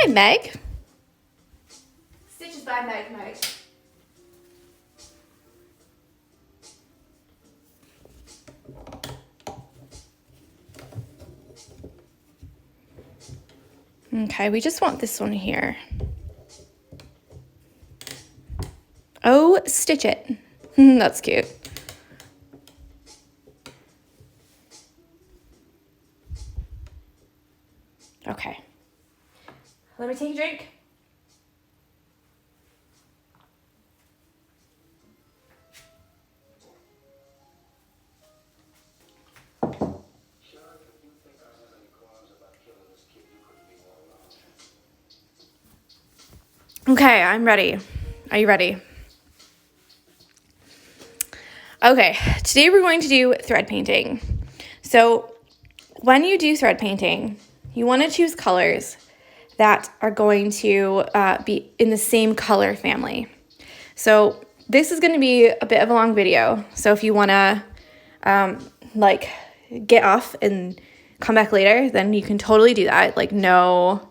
Hi, Meg. Stitches by Meg. Okay, we just want this one here. Oh, stitch it. That's cute. Okay. Let me take a drink. Okay, I'm ready. Are you ready? Okay, today we're going to do thread painting. So when you do thread painting, you want to choose colors that are going to be in the same color family. So this is going to be a bit of a long video. So if you want to like get off and come back later, then you can totally do that. Like no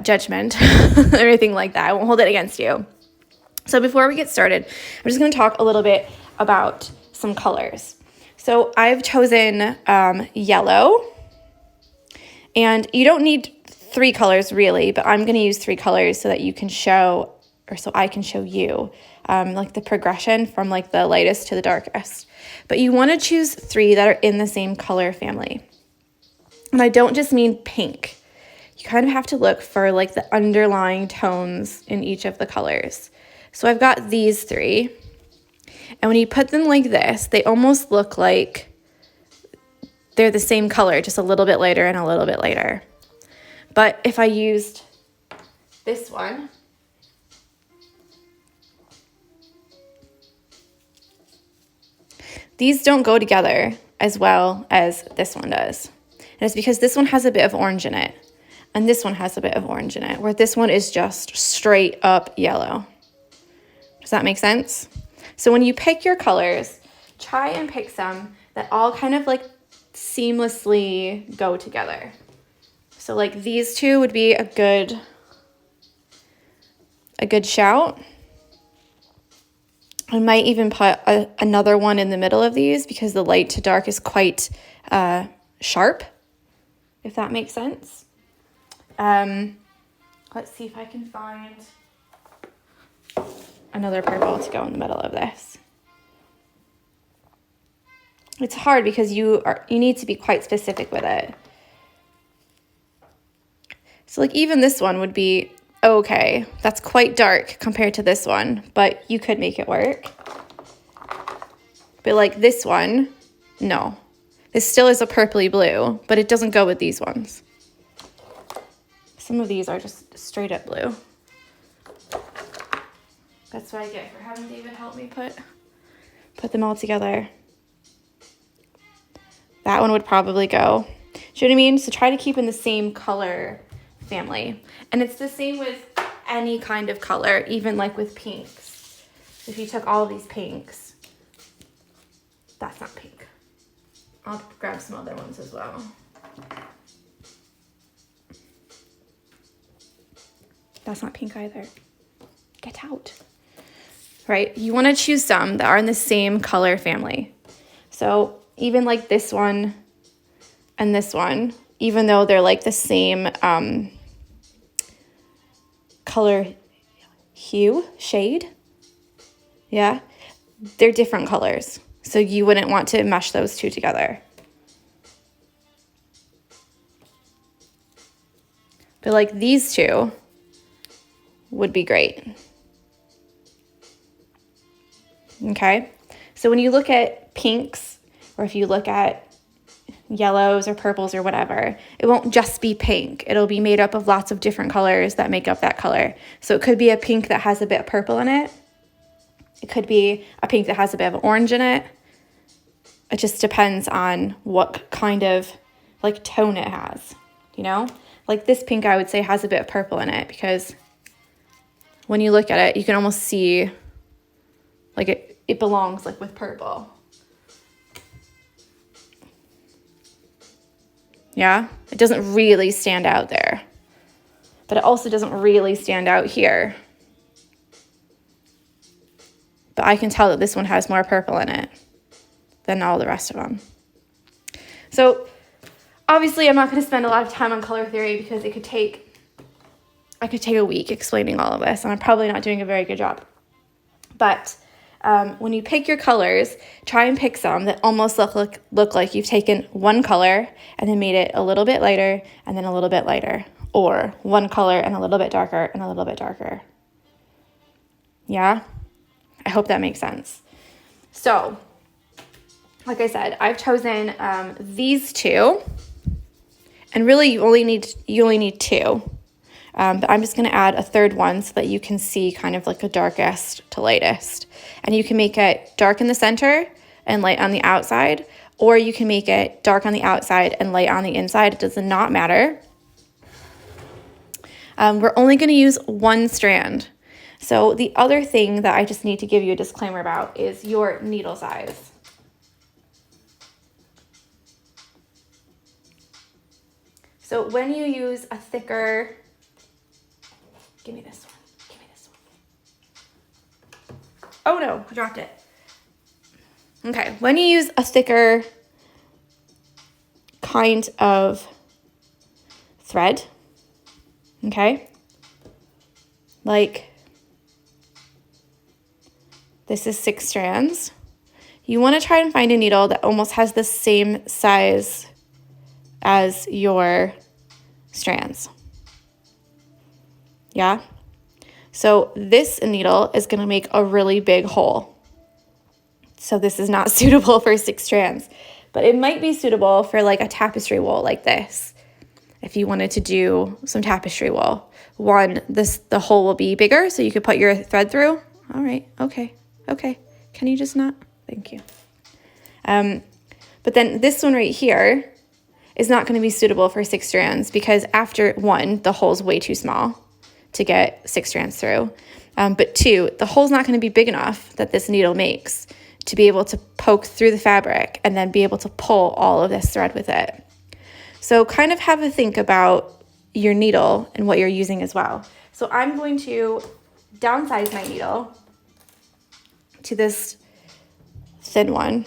judgment or anything like that. I won't hold it against you. So before we get started, I'm just going to talk a little bit about some colors. So I've chosen yellow, and you don't need 3 colors really, but I'm going to use 3 colors so that you can show, or so I can show you like the progression from like the lightest to the darkest. But you want to choose 3 that are in the same color family. And I don't just mean pink. You kind of have to look for like the underlying tones in each of the colors. So I've got these 3, and when you put them like this, they almost look like they're the same color, just a little bit lighter and a little bit lighter. But if I used this one, these don't go together as well as this one does. And it's because this one has a bit of orange in it, and this one has a bit of orange in it, where this one is just straight up yellow. Does that make sense? So when you pick your colors, try and pick some that all kind of like seamlessly go together. So like these 2 would be a good shout. I might even put another one in the middle of these because the light to dark is quite sharp, if that makes sense. Let's see if I can find another purple to go in the middle of this. It's hard because you need to be quite specific with it. So like even this one would be okay. That's quite dark compared to this one, but you could make it work. But like this one, no. This still is a purpley blue, but it doesn't go with these ones. Some of these are just straight up blue. That's what I get for having David help me put them all together. That one would probably go. Do you know what I mean? So try to keep in the same color family. And it's the same with any kind of color, even like with pinks. If you took all of these pinks, that's not pink. I'll grab some other ones as well. That's not pink either. Get out. Right? You want to choose some that are in the same color family. So even like this one and this one, even though they're like the same color shade, yeah, they're different colors. So you wouldn't want to mesh those 2 together. But like these 2 would be great. Okay, so when you look at pinks, or if you look at yellows or purples or whatever, it won't just be pink. It'll be made up of lots of different colors that make up that color. So it could be a pink that has a bit of purple in it. It could be a pink that has a bit of orange in it. It just depends on what kind of like tone it has, you know? Like this pink I would say has a bit of purple in it because when you look at it, you can almost see like it belongs like with purple. Yeah, it doesn't really stand out there. but it also doesn't really stand out here. But I can tell that this one has more purple in it than all the rest of them. So obviously I'm not going to spend a lot of time on color theory because I could take a week explaining all of this, and I'm probably not doing a very good job. But when you pick your colors, try and pick some that almost look like you've taken one color and then made it a little bit lighter and then a little bit lighter, or one color and a little bit darker and a little bit darker. Yeah? I hope that makes sense. So, like I said, I've chosen these two, and really you only need two. But I'm just going to add a third one so that you can see kind of like a darkest to lightest. And you can make it dark in the center and light on the outside, or you can make it dark on the outside and light on the inside. It does not matter. We're only going to use one strand. So the other thing that I just need to give you a disclaimer about is your needle size. So when you use a thicker, give me this one. Oh no, I dropped it. Okay, when you use a thicker kind of thread, okay, like this is 6 strands, you want to try and find a needle that almost has the same size as your strands. Yeah? So this needle is going to make a really big hole. So this is not suitable for 6 strands, but it might be suitable for like a tapestry wool like this. If you wanted to do some tapestry wool. The hole will be bigger so you could put your thread through. All right, okay. Can you just not? Thank you. But then this one right here is not going to be suitable for 6 strands because after 1, the hole's way too small to get 6 strands through. But 2, the hole's not going to be big enough that this needle makes to be able to poke through the fabric and then be able to pull all of this thread with it. So kind of have a think about your needle and what you're using as well. So I'm going to downsize my needle to this thin one.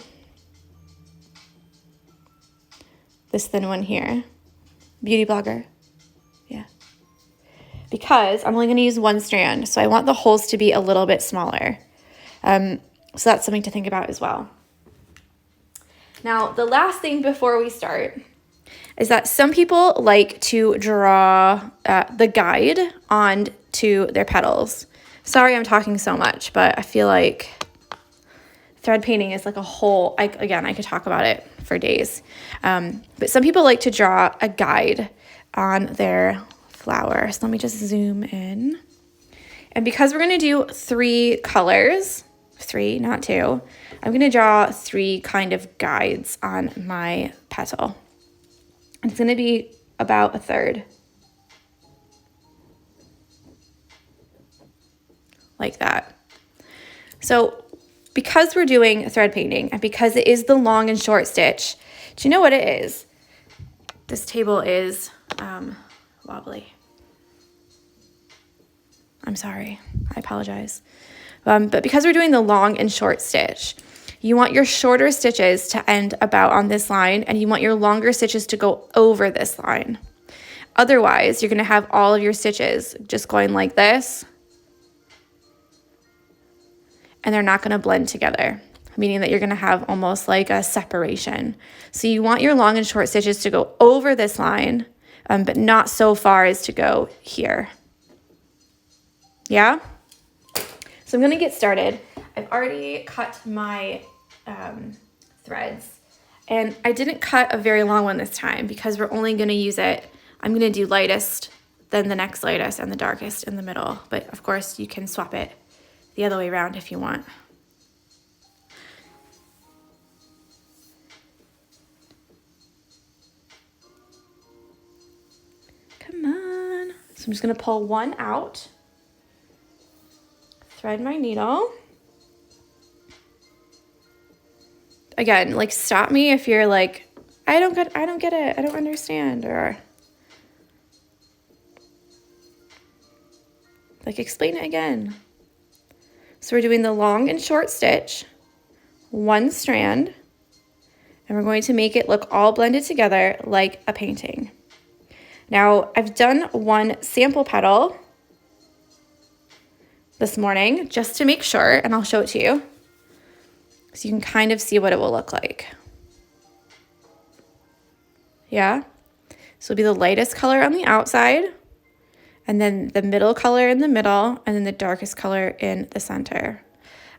This thin one here. Beauty blogger. Yeah. Because I'm only going to use 1 strand, so I want the holes to be a little bit smaller. So that's something to think about as well. Now, the last thing before we start is that some people like to draw the guide onto their petals. Sorry I'm talking so much, but I feel like thread painting is like a whole, I could talk about it for days. But some people like to draw a guide on their flower. So let me just zoom in. And because we're going to do 3 colors, 3, not 2, I'm going to draw 3 kind of guides on my petal. And it's going to be about a third. Like that. So because we're doing thread painting and because it is the long and short stitch, do you know what it is? This table is wobbly. I'm sorry, I apologize. But because we're doing the long and short stitch, you want your shorter stitches to end about on this line and you want your longer stitches to go over this line. Otherwise, you're going to have all of your stitches just going like this, and they're not going to blend together, meaning that you're going to have almost like a separation. So you want your long and short stitches to go over this line, but not so far as to go here. Yeah? So I'm going to get started. I've already cut my threads, and I didn't cut a very long one this time because we're only going to use it. I'm going to do lightest, then the next lightest, and the darkest in the middle. But of course, you can swap it the other way around if you want. Come on. So I'm just going to pull one out, thread my needle. Again, like stop me if you're like, I don't get it, I don't understand, or Like, explain it again. So we're doing the long and short stitch, one strand, and we're going to make it look all blended together like a painting. Now, I've done one sample petal this morning just to make sure, and I'll show it to you so you can kind of see what it will look like. Yeah? So it'll be the lightest color on the outside, and then the middle color in the middle, and then the darkest color in the center.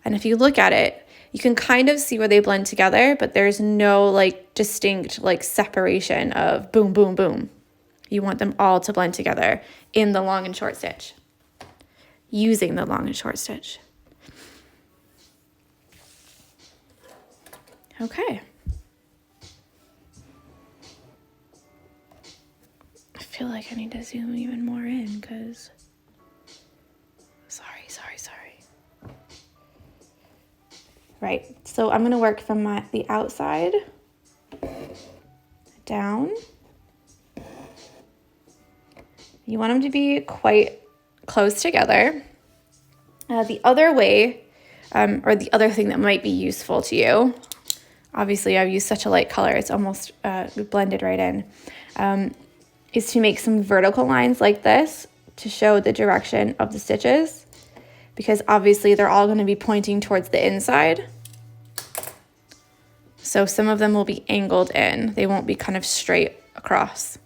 And if you look at it, you can kind of see where they blend together, but there's no like distinct like separation of boom, boom, boom. You want them all to blend together in the long and short stitch, using the long and short stitch. Okay. I feel like I need to zoom even more in because, sorry. Right, so I'm gonna work from the outside down. You want them to be quite close together. The other way, or the other thing that might be useful to you, obviously I've used such a light color, it's almost blended right in, is to make some vertical lines like this to show the direction of the stitches, because obviously they're all going to be pointing towards the inside. So some of them will be angled in. They won't be kind of straight across.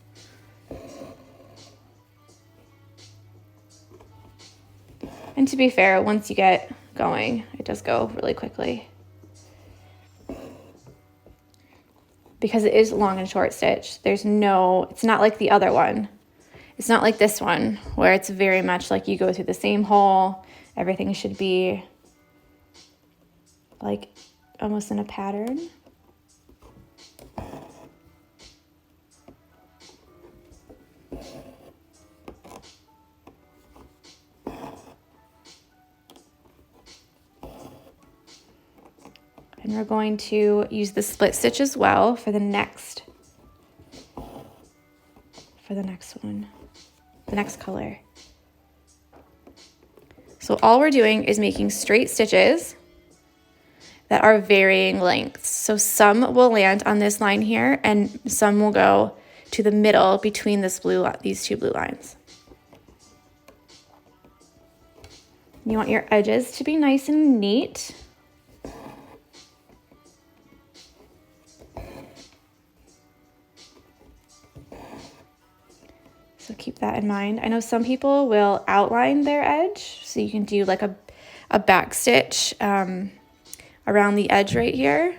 And to be fair, once you get going, it does go really quickly. Because it is long and short stitch, it's not like the other one. It's not like this one, where it's very much like you go through the same hole. Everything should be like almost in a pattern. And we're going to use the split stitch as well for the next one, the next color. So all we're doing is making straight stitches that are varying lengths. So some will land on this line here and some will go to the middle between these two blue lines. You want your edges to be nice and neat. So keep that in mind. I know some people will outline their edge, so you can do like a back stitch around the edge right here.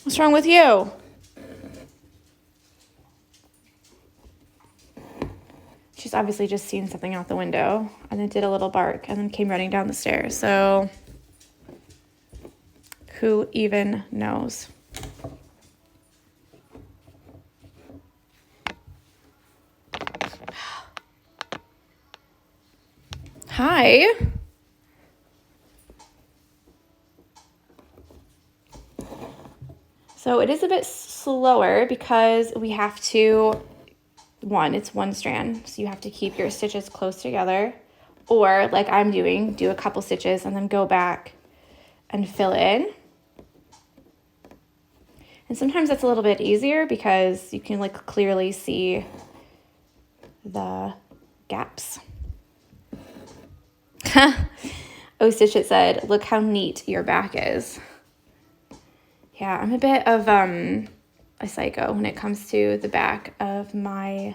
What's wrong with you? She's obviously just seen something out the window and then did a little bark and then came running down the stairs. So who even knows? Hi. So it is a bit slower because we have to, it's one strand, so you have to keep your stitches close together, or like I'm doing, do a couple stitches and then go back and fill in. And sometimes that's a little bit easier because you can like clearly see the gaps. Oh, Stitch It said, look how neat your back is. Yeah, I'm a bit of a psycho when it comes to the back of my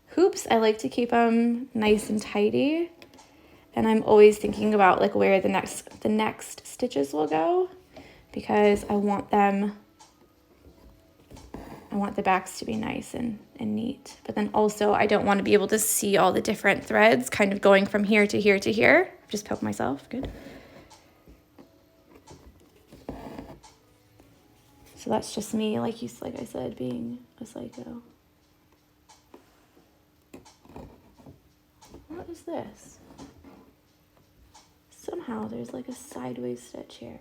hoops. I like to keep them nice and tidy, and I'm always thinking about like where the next stitches will go, because I want the backs to be nice and neat. But then also I don't want to be able to see all the different threads kind of going from here to here to here. Just poke myself, good. So that's just me, like I said, being a psycho. What is this? Somehow somehow there's like a sideways stitch here.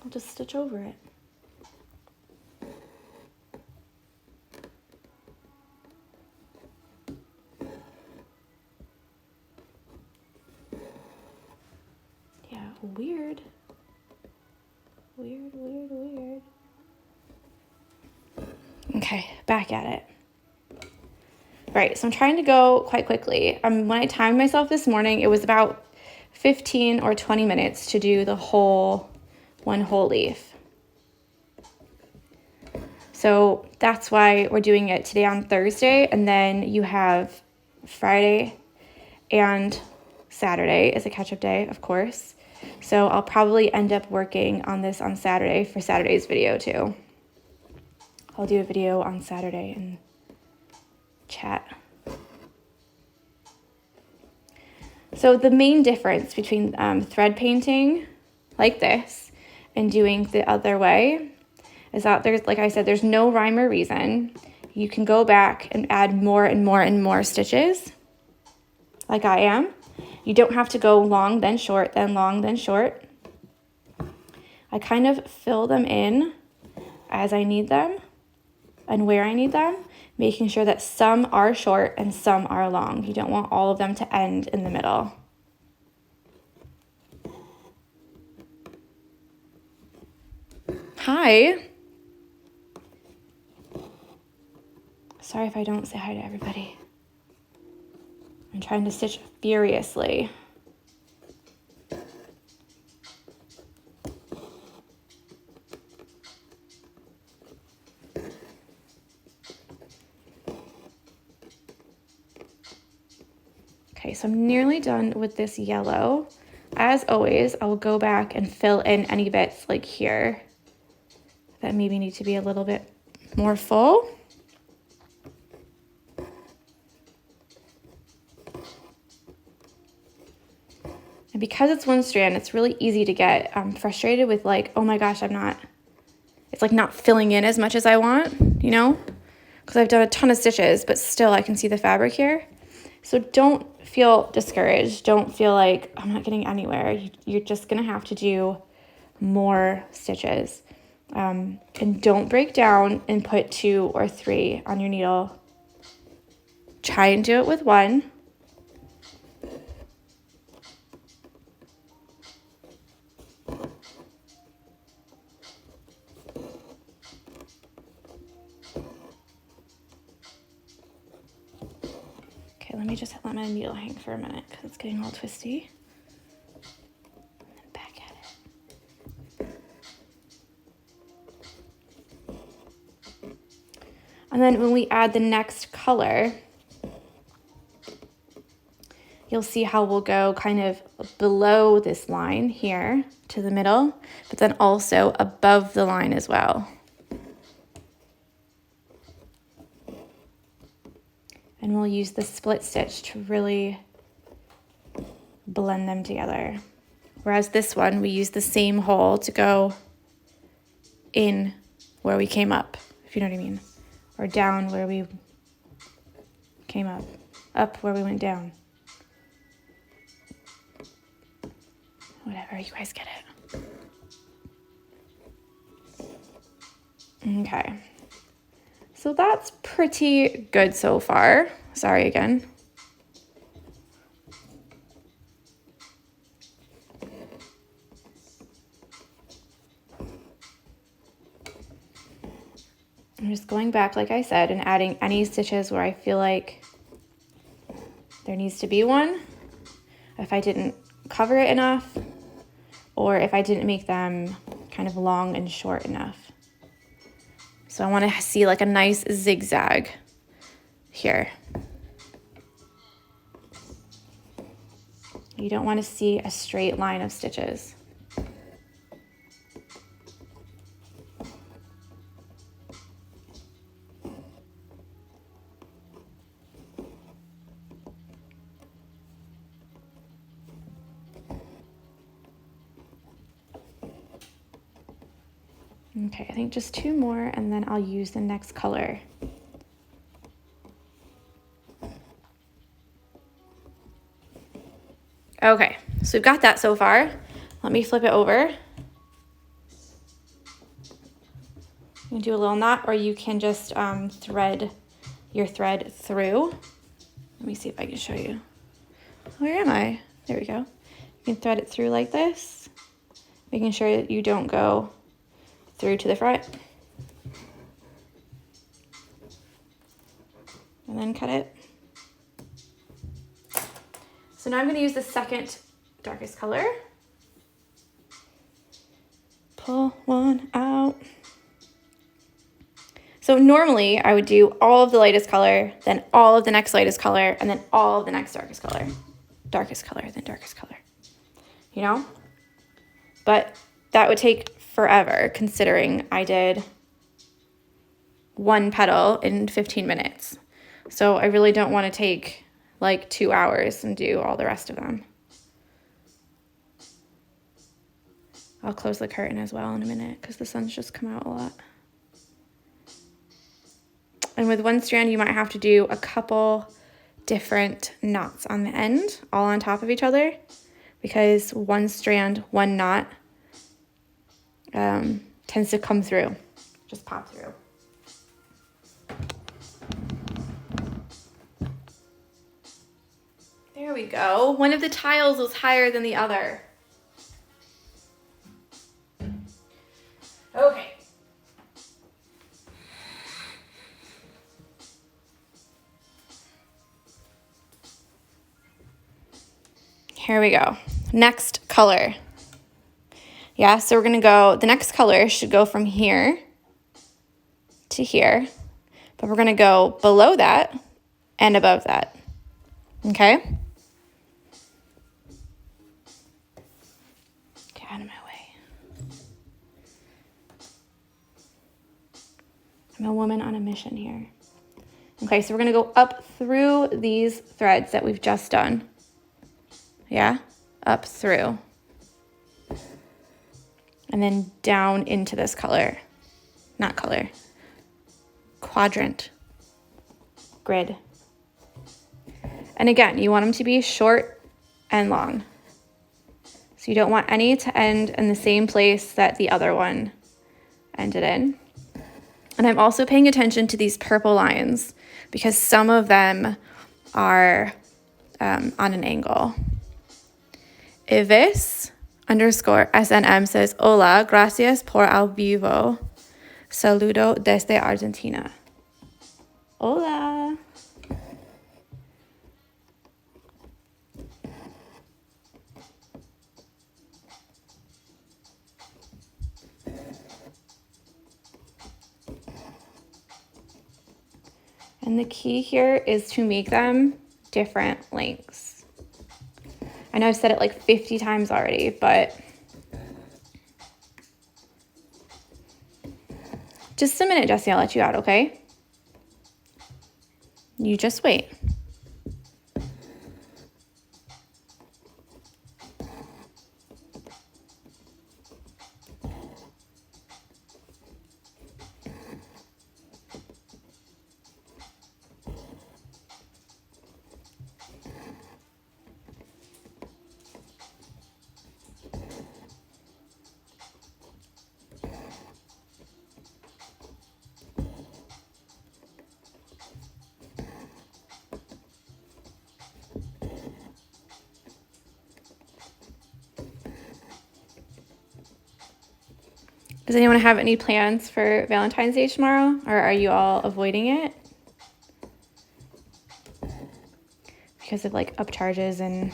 I'll just stitch over it. Yeah, weird. Weird, weird, weird. Okay, back at it. Right, so I'm trying to go quite quickly. When I timed myself this morning, it was about 15 or 20 minutes to do the one whole leaf. So that's why we're doing it today on Thursday, and then you have Friday and Saturday is a catch-up day, of course. So I'll probably end up working on this on Saturday for Saturday's video too. I'll do a video on Saturday and chat. So the main difference between thread painting like this and doing the other way is that there's, like I said, there's no rhyme or reason. You can go back and add more and more and more stitches like I am. You don't have to go long, then short, then long, then short. I kind of fill them in as I need them and where I need them, making sure that some are short and some are long. You don't want all of them to end in the middle. Hi. Sorry if I don't say hi to everybody. I'm trying to stitch furiously. Okay, so I'm nearly done with this yellow. As always, I will go back and fill in any bits like here that maybe need to be a little bit more full. And because it's one strand, it's really easy to get frustrated with like, oh my gosh, it's like not filling in as much as I want, you know? Because I've done a ton of stitches, but still I can see the fabric here. So don't feel discouraged. Don't feel like I'm not getting anywhere. You're just gonna have to do more stitches. And don't break down and put 2 or 3 on your needle. Try and do it with 1. Okay, let me just let my needle hang for a minute because it's getting all twisty. And then back at it. And then when we add the next color, you'll see how we'll go kind of below this line here to the middle, but then also above the line as well. And we'll use the split stitch to really blend them together. Whereas this one, we use the same hole to go in where we came up, if you know what I mean, or down where we came up where we went down. Whatever, you guys get it. Okay. So that's pretty good so far. Sorry again. I'm just going back, like I said, and adding any stitches where I feel like there needs to be one. If I didn't cover it enough, or if I didn't make them kind of long and short enough. So I want to see like a nice zigzag here. You don't want to see a straight line of stitches. Okay, I think just 2 more and then I'll use the next color. Okay, so we've got that so far. Let me flip it over. You can do a little knot, or you can just thread your thread through. Let me see if I can show you. Where am I? There we go. You can thread it through like this, making sure that you don't go through to the front. And then cut it. So now I'm going to use the second darkest color. Pull one out. So normally I would do all of the lightest color, then all of the next lightest color, and then all of the next darkest color. Darkest color, then darkest color. You know? But that would take forever, considering I did one petal in 15 minutes. So I really don't want to take like 2 hours and do all the rest of them. I'll close the curtain as well in a minute because the sun's just come out a lot. And with one strand, you might have to do a couple different knots on the end, all on top of each other, because one strand, one knot tends to come through, just pop through. There we go. One of the tiles was higher than the other. Okay. Here we go. Next color. Yeah, so we're gonna go, the next color should go from here to here, but we're gonna go below that and above that, okay? Get out of my way. I'm a woman on a mission here. Okay, so we're gonna go up through these threads that we've just done. Yeah, up through. And then down into this color, not color, quadrant, grid. And again, you want them to be short and long. So you don't want any to end in the same place that the other one ended in. And I'm also paying attention to these purple lines because some of them are on an angle. Ives _ SNM says, Hola, gracias por al vivo. Saludo desde Argentina. Hola. And the key here is to make them different lengths. I know I've said it like 50 times already, but just a minute, Jessie, I'll let you out, okay? You just wait. Does anyone have any plans for Valentine's Day tomorrow, or are you all avoiding it because of like upcharges and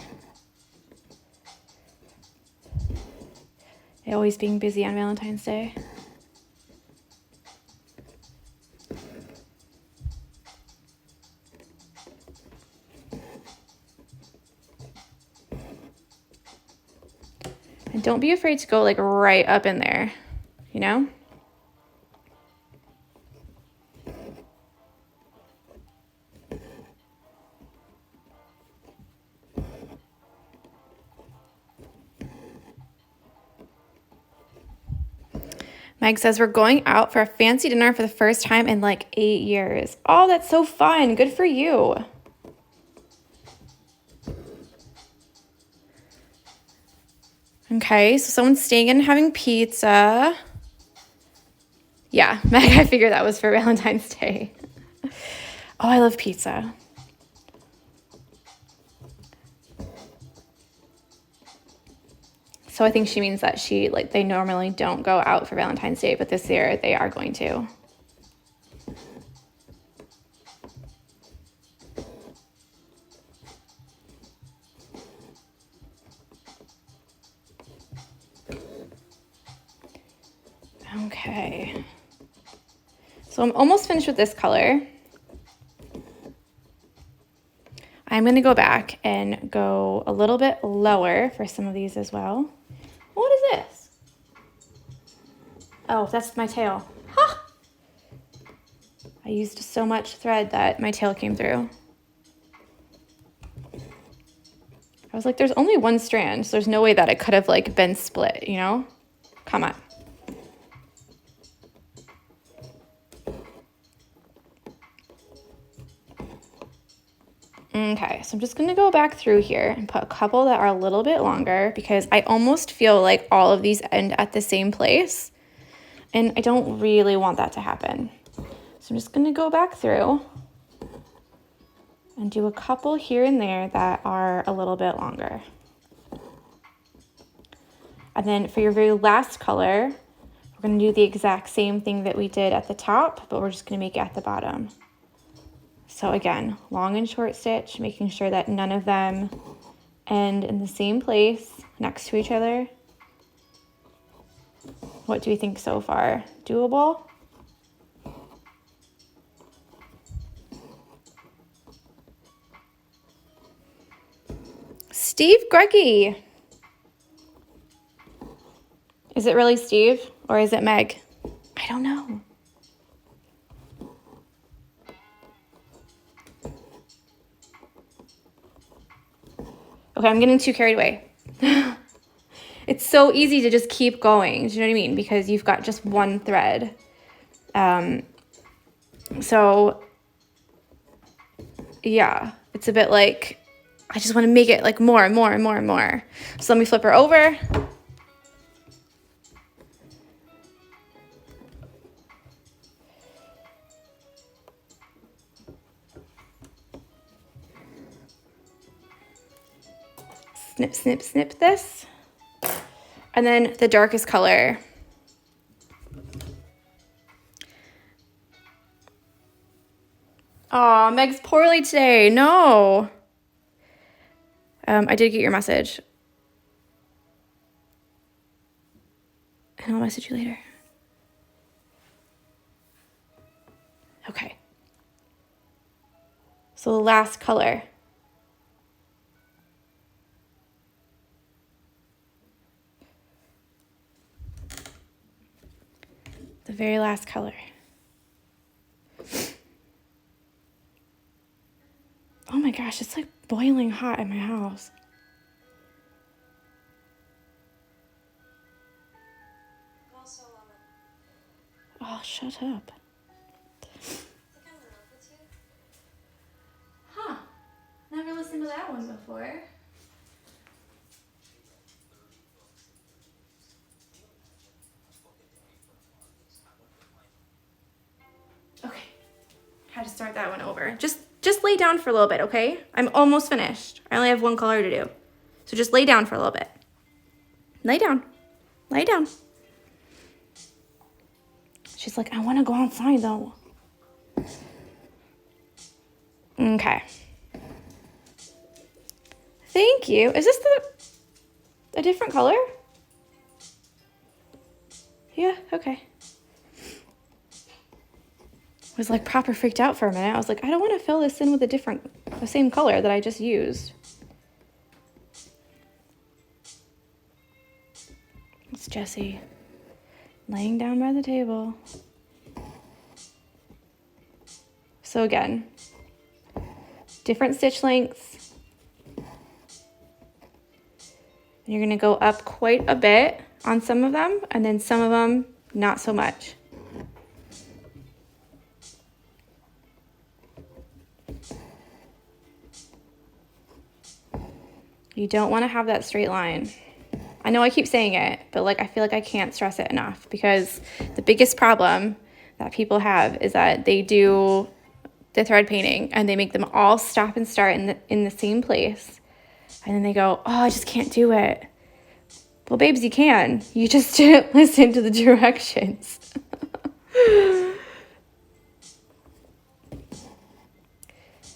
it always being busy on Valentine's Day? And don't be afraid to go like right up in there. You know? Meg says, we're going out for a fancy dinner for the first time in like 8 years. Oh, that's so fun. Good for you. Okay, so someone's staying in and having pizza. Yeah, Meg, I figured that was for Valentine's Day. Oh, I love pizza. So I think she means that they normally don't go out for Valentine's Day, but this year they are going to. Okay. So I'm almost finished with this color. I'm going to go back and go a little bit lower for some of these as well. What is this? Oh, that's my tail. Huh! I used so much thread that my tail came through. I was like, there's only one strand, so there's no way that it could have like been split, you know? Come on. Okay, so I'm just gonna go back through here and put a couple that are a little bit longer because I almost feel like all of these end at the same place and I don't really want that to happen. So I'm just gonna go back through and do a couple here and there that are a little bit longer. And then for your very last color, we're gonna do the exact same thing that we did at the top, but we're just gonna make it at the bottom. So again, long and short stitch, making sure that none of them end in the same place next to each other. What do we think so far? Doable? Steve Greggy. Is it really Steve or is it Meg? I don't know. Okay, I'm getting too carried away. It's so easy to just keep going. Do you know what I mean? Because you've got just one thread. So yeah, it's a bit like, I just want to make it like more and more and more and more. So let me flip her over. Snip, snip, snip this. And then the darkest color. Aw, Meg's poorly today. No. I did get your message. And I'll message you later. Okay. So the last color. The very last color. Oh my gosh, it's like boiling hot in my house. Oh, shut up. Huh. Never listened to that one before. Okay. Had to start that one over. Just lay down for a little bit, okay? I'm almost finished. I only have one color to do. So just lay down for a little bit. Lay down. Lay down. She's like, I want to go outside though. Okay. Thank you. Is this a different color? Yeah, okay. I was like proper freaked out for a minute. I was like, I don't want to fill this in with the same color that I just used. It's Jessie laying down by the table. So again, different stitch lengths. And you're gonna go up quite a bit on some of them, and then some of them not so much. You don't want to have that straight line. I know I keep saying it, but like I feel like I can't stress it enough, because the biggest problem that people have is that they do the thread painting and they make them all stop and start in the same place. And then they go, oh, I just can't do it. Well, babes, you can. You just didn't listen to the directions.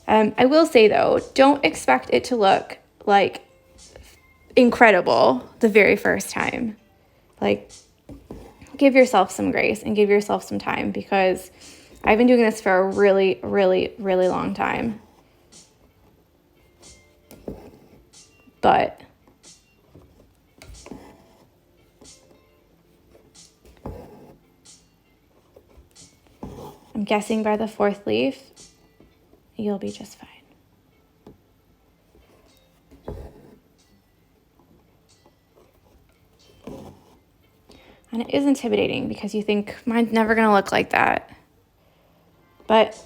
I will say, though, don't expect it to look like incredible the very first time. Like, give yourself some grace and give yourself some time, because I've been doing this for a really, really, really long time. But I'm guessing by the 4th leaf, you'll be just fine. And it is intimidating because you think, mine's never going to look like that. But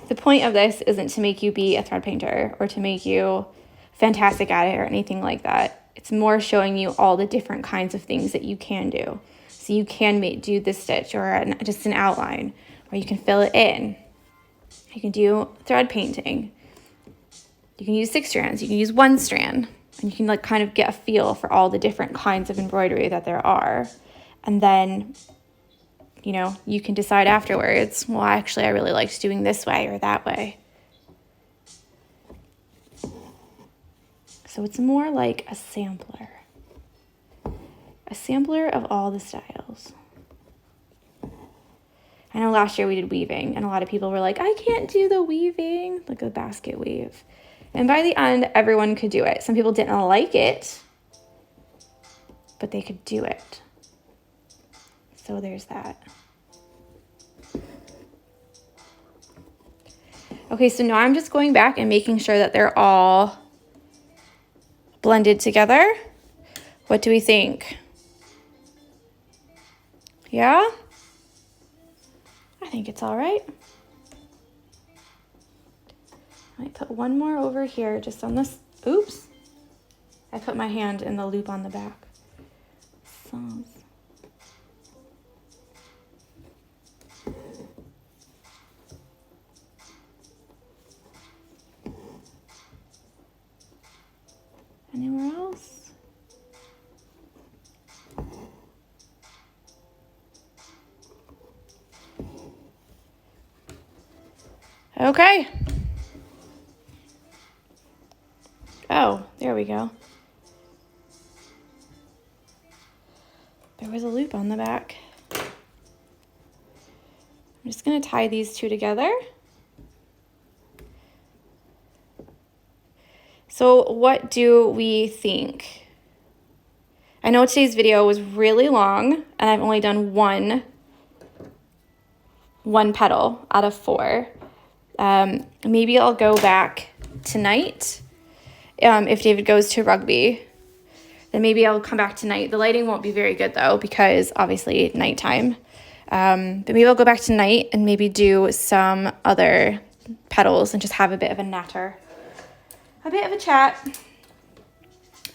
the point of this isn't to make you be a thread painter or to make you fantastic at it or anything like that. It's more showing you all the different kinds of things that you can do. So you can do the stitch or just an outline, or you can fill it in. You can do thread painting. You can use 6 strands. You can use 1 strand. And you can like kind of get a feel for all the different kinds of embroidery that there are. And then, you know, you can decide afterwards, well, actually, I really liked doing this way or that way. So it's more like a sampler of all the styles. I know last year we did weaving, and a lot of people were like, I can't do the weaving, like a basket weave. And by the end, everyone could do it. Some people didn't like it, but they could do it. So there's that. Okay, so now I'm just going back and making sure that they're all blended together. What do we think? Yeah? I think it's all right. I might put one more over here just on this. Oops. I put my hand in the loop on the back. So. Anywhere else? Okay. Oh, there we go. There was a loop on the back. I'm just going to tie these two together. So what do we think? I know today's video was really long, and I've only done one petal out of 4. Maybe I'll go back tonight. If David goes to rugby, then maybe I'll come back tonight. The lighting won't be very good though, because obviously nighttime. But maybe I'll go back tonight and maybe do some other petals and just have a bit of a natter. A bit of a chat.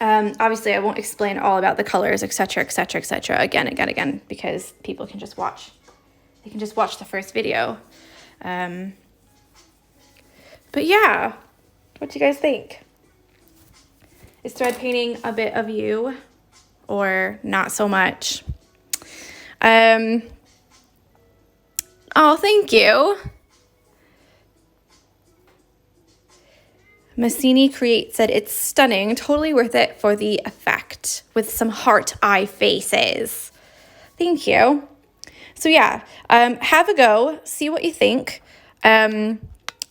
Obviously I won't explain all about the colors, etc., etc., etc. again, because people can just watch. They can just watch the first video. But yeah, what do you guys think? Is thread painting a bit of you or not so much? Oh, thank you. Massini Create said it's stunning, totally worth it for the effect with some heart eye faces. Thank you. So yeah, have a go, see what you think.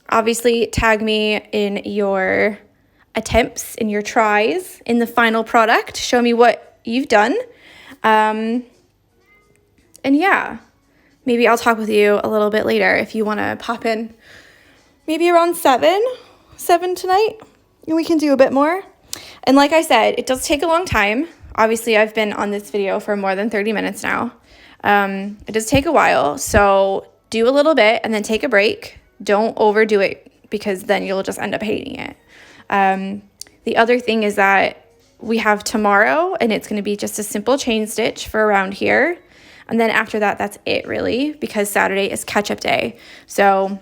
Obviously tag me in your attempts, in your tries, in the final product. Show me what you've done. And yeah, maybe I'll talk with you a little bit later if you want to pop in maybe around 7 tonight, and we can do a bit more. And like I said, it does take a long time. Obviously, I've been on this video for more than 30 minutes now. It does take a while, so do a little bit and then take a break. Don't overdo it, because then you'll just end up hating it. The other thing is that we have tomorrow, and it's going to be just a simple chain stitch for around here. And then after that, that's it really, because Saturday is catch-up day. So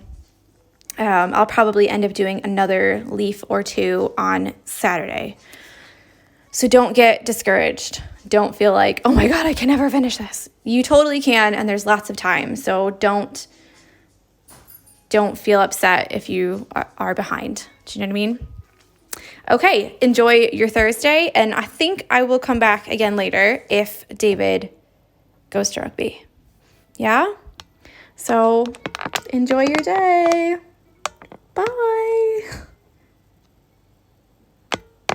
I'll probably end up doing another leaf or two on Saturday. So don't get discouraged. Don't feel like, oh my God, I can never finish this. You totally can, and there's lots of time. So don't feel upset if you are behind. Do you know what I mean? Okay, enjoy your Thursday, and I think I will come back again later if David goes to rugby. Yeah? So enjoy your day. Bye.